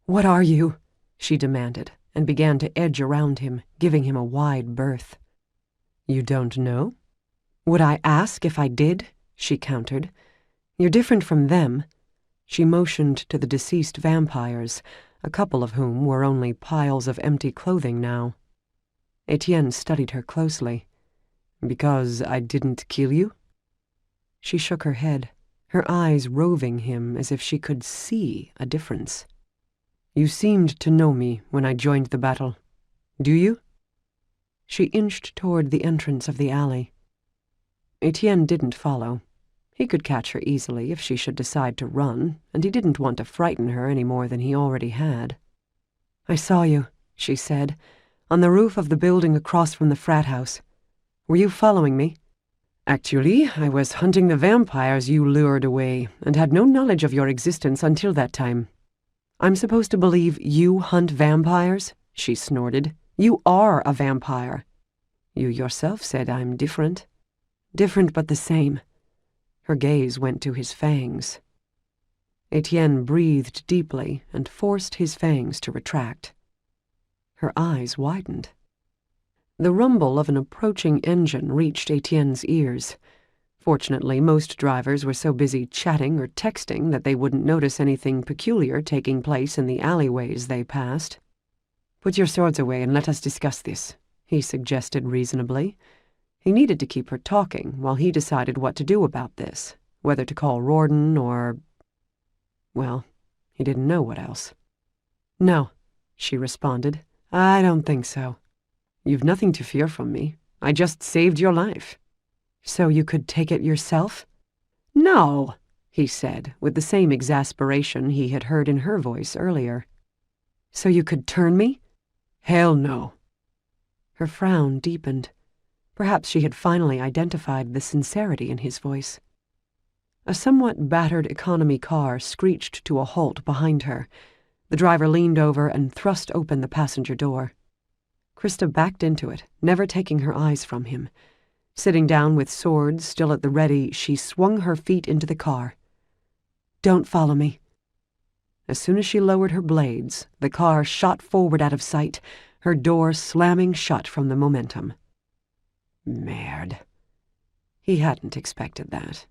"What are you?" she demanded, and began to edge around him, giving him a wide berth. "You don't know?" "Would I ask if I did?" she countered. "You're different from them." She motioned to the deceased vampires, a couple of whom were only piles of empty clothing now. Etienne studied her closely. "Because I didn't kill you?" She shook her head, her eyes roving him as if she could see a difference. "You seemed to know me when I joined the battle. Do you?" She inched toward the entrance of the alley. Etienne didn't follow. He could catch her easily if she should decide to run, and he didn't want to frighten her any more than he already had. "I saw you," she said, "on the roof of the building across from the frat house. Were you following me?" "Actually, I was hunting the vampires you lured away, and had no knowledge of your existence until that time." "I'm supposed to believe you hunt vampires?" she snorted. "You are a vampire." "You yourself said I'm different." "Different but the same." Her gaze went to his fangs. Etienne breathed deeply and forced his fangs to retract. Her eyes widened. The rumble of an approaching engine reached Etienne's ears. Fortunately, most drivers were so busy chatting or texting that they wouldn't notice anything peculiar taking place in the alleyways they passed. "Put your swords away and let us discuss this," he suggested reasonably. He needed to keep her talking while he decided what to do about this, whether to call Rawdon or... well, he didn't know what else. "No," she responded. "I don't think so." "You've nothing to fear from me. I just saved your life." "So you could take it yourself?" "No," he said, with the same exasperation he had heard in her voice earlier. "So you could turn me?" "Hell no." Her frown deepened. Perhaps she had finally identified the sincerity in his voice. A somewhat battered economy car screeched to a halt behind her. The driver leaned over and thrust open the passenger door. Krysta backed into it, never taking her eyes from him. Sitting down with swords still at the ready, she swung her feet into the car. "Don't follow me." As soon as she lowered her blades, the car shot forward out of sight, her door slamming shut from the momentum. Merde. He hadn't expected that.